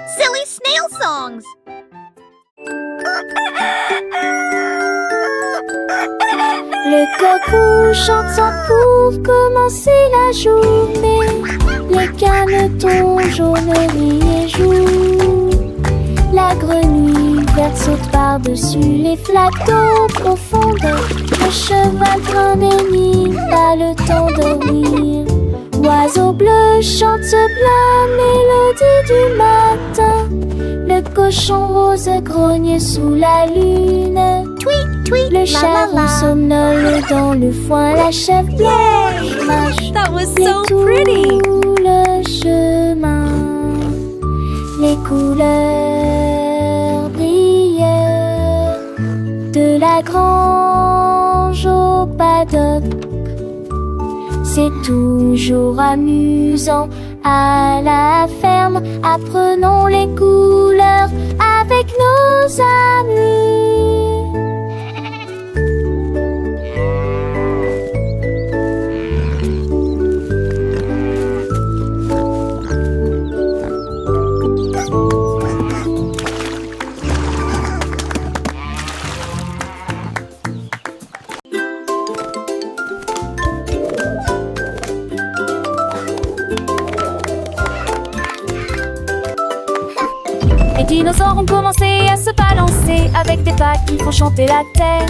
Silly snail songs. Le coq chante pour commencer la journée. Les canetons jaunes rient et jouent. La grenouille verte saute par-dessus les flaques d'eau profonde. Le cheval brun béni a le temps de dormir. L'oiseau bleu chante la mélodie du matin. Le cochon rose grogne sous la lune. Tweet, tweet, Le la chat la la. somnole dans le foin. La chèvre blanche marche That was et so tout pretty. le chemin. Les couleurs brillent de la grange au paddock. C'est toujours amusant à la ferme. Apprenons les couleurs avec nos amis. Les dinosaures ont commencé à se balancer avec des pattes qui font chanter la terre.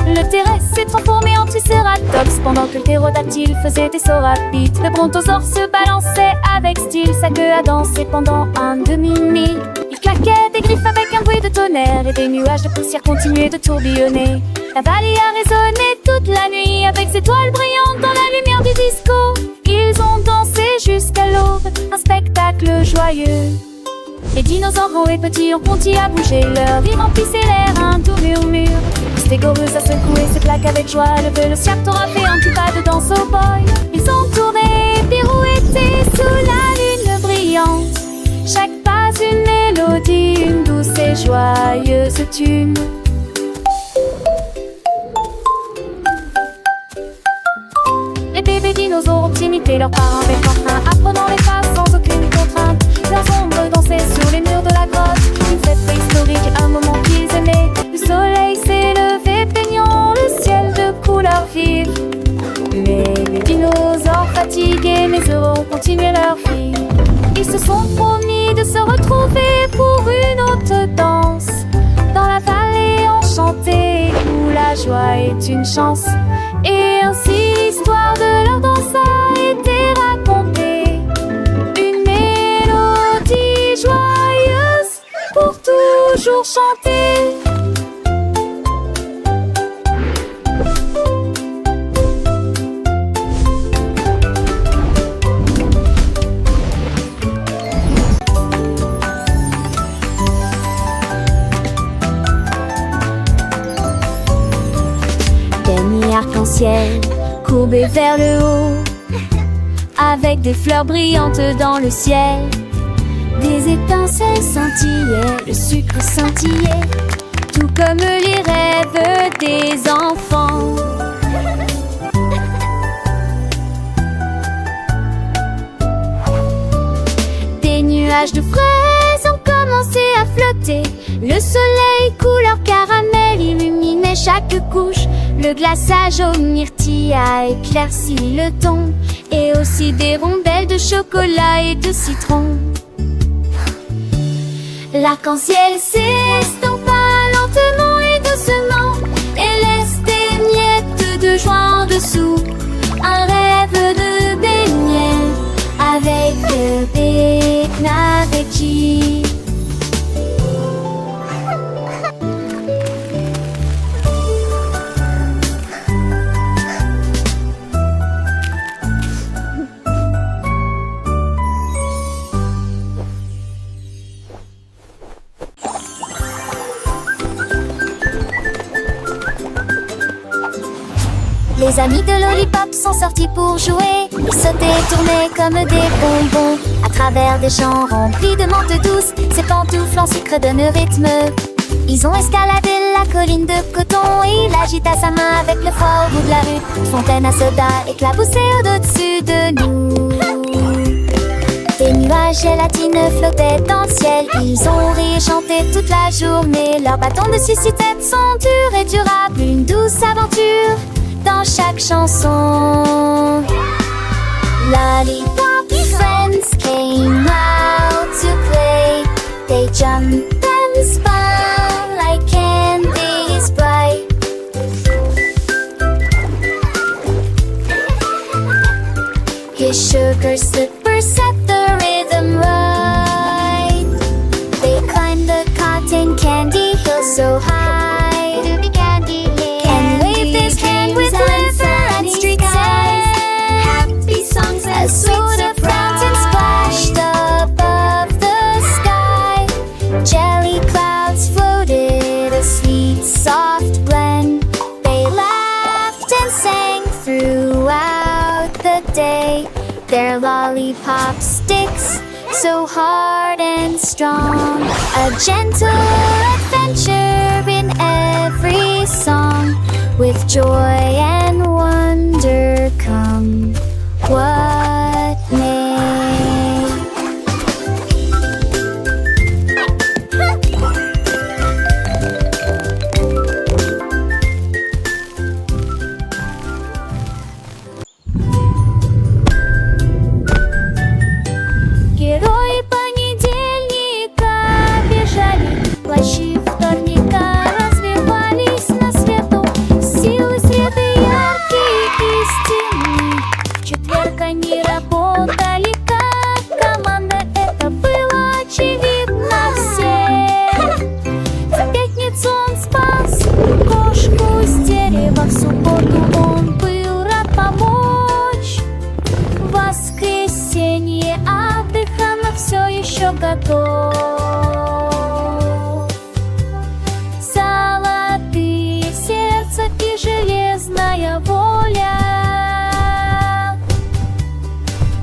Le T-Rex s'est transformé en Triceratops pendant que le ptérodactyle faisait des sauts rapides. Le brontosaure se balançait avec style, sa queue a dansé pendant un demi-mille. Il claquait des griffes avec un bruit de tonnerre et des nuages de poussière continuaient de tourbillonner. La vallée a résonné toute la nuit avec ses toiles brillantes dans la lumière du disco. Ils ont dansé jusqu'à l'aube, un spectacle joyeux. Les dinosaures grands et petits ont ponti à bouger, leur vie remplissait l'air, un doux murmure. Le stégorus a secoué ses plaques avec joie, le vélociraptor a fait un petit pas de danse au boy. Ils ont tourné, pirouetté sous la lune brillante. Chaque pas une mélodie, une douce et joyeuse tune. Les bébés dinosaures ont imité leurs parents avec entrain, apprenant les pas sans aucune contrainte. Leurs ombres dansaient sur les murs de la grotte, une fête préhistorique, un moment qu'ils aimaient. Le soleil s'est levé, peignant le ciel de couleurs vives. Mais les dinosaures fatigués mais heureux ont continué leur vie. Ils se sont promis de se retrouver pour une autre danse dans la vallée enchantée où la joie est une chance. Et ainsi l'histoire de leur danse a été racontée. Une mélodie joyeuse pour toujours chanter. Des nids arc-en-ciel courbés vers le haut, avec des fleurs brillantes dans le ciel. Des étincelles scintillaient, le sucre scintillait, tout comme les rêves des enfants. Des nuages de fraises ont commencé à flotter. Le soleil couleur caramel illuminait chaque couche. Le glaçage aux myrtilles a éclairci le ton, et aussi des rondelles de chocolat et de citron. L'arc-en-ciel s'estompa lentement et doucement, et laisse des miettes de joie en dessous. Un rêve de beignets avec des naveggi. Les amis de Lollipop sont sortis pour jouer. Ils sautaient et tournaient comme des bonbons à travers des champs remplis de menthe douce. Ces pantoufles en sucre donnent rythme. Ils ont escaladé la colline de coton et il agita sa main avec le froid au bout de la rue. Une fontaine à soda éclaboussait au-dessus de nous. Des nuages la gélatine flottait dans le ciel. Ils ont ri et chanté toute la journée. Leurs bâtons de sucette sont durs et durables. Une douce aventure dans chaque chanson. Lollipop friends came out to play. They jumped and spun like candies bright. His sugar slippers set the rhythm right. They climbed the cotton candy hill so high, and waved his hand with glitter and streaks and happy songs as soda fountain splashed above the sky. Jelly clouds floated, a sweet soft blend. They laughed and sang throughout the day. Their lollipop sticks so hard and strong. A gentle adventure in every song. With joy and wonder come what may. Герои понедельника бежали, плащи вторника развивались на свету. Силы света яркие истины. В четверг они работали как команда. Это было очевидно всем. В пятницу он спас кошку с дерева. В субботу он был рад помочь. В воскресенье отдыха, но все еще готов. Золотые сердца и железная воля.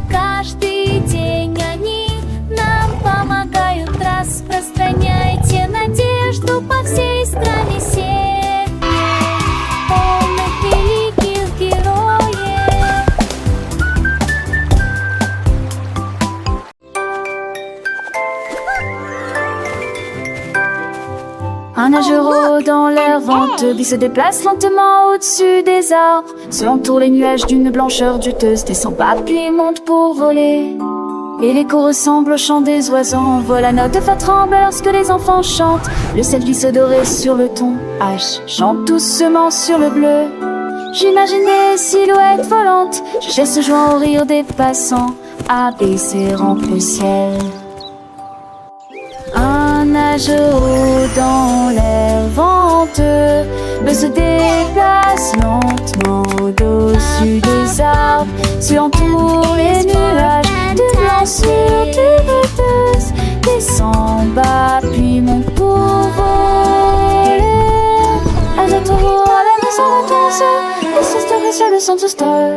Каждый день они нам помогают. Распространяйте надежду по всей стране семьи полных великих героев. Un nageur haut dans l'air venteux, il se déplace lentement au-dessus des arbres, se entoure les nuages d'une blancheur douteuse, descend pas puis monte pour voler. Et l'écho ressemble au chant des oiseaux, envoie la note fa trembler lorsque les enfants chantent. Le ciel glisse doré sur le ton H, chante doucement sur le bleu. J'imagine des silhouettes volantes, je cherche joie au rire des passants, ABC remplit le ciel. Un nageur haut dans l'air venteux se déplace lentement au-dessus des arbres, se entoure les nuages de blancheur duveteuses, descend bas puis monte pour voler. À notre tour, la maison tous, les sisters sur le centre star,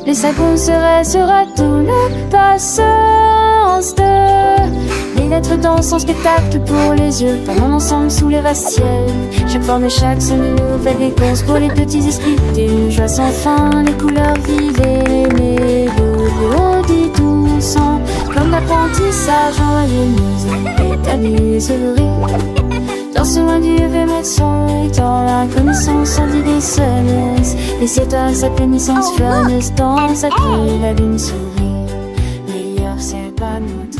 les sagons sera tout le passage de. Les lettres dansent en spectacle pour les yeux, parlons ensemble sous les ciels. Chaque forme et chaque sonne une nouvelle réponse pour les petits esprits. Des joies sans fin, les couleurs vives et les mélodies douces, comme l'apprentissage en musique et ta miserie. Dans ce loin du vieux médecin, dans la connaissance en d'idées sonneuses, et c'est à sa connaissance flâneuse, dans sa queue la lune sourit. Meilleur c'est pas notre.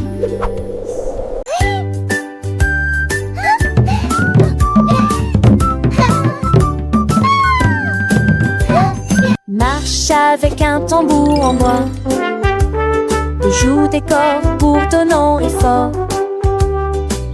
Marche avec un tambour en bois, joue des corps bourdonnants et forts.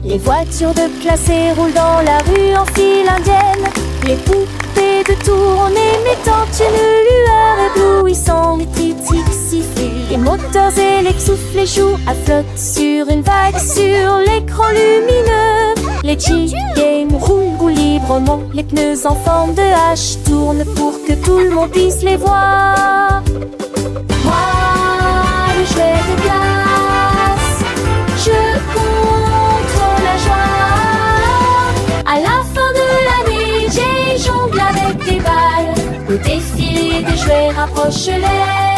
Les voitures de classés roulent dans la rue en file indienne. Les poupées de tournée mettant une lueur éblouissante. Les critiques sifflent, les moteurs électriques soufflent les joues à flotte sur une vague sur l'écran lumineux. Les G-Games roulent librement, les pneus en forme de H tournent pour que tout le monde puisse les voir. Moi, le jouet de glace, je contrôle la joie. À la fin de l'année, j'ai jonglé avec des balles. Le défilé des jouets rapproche les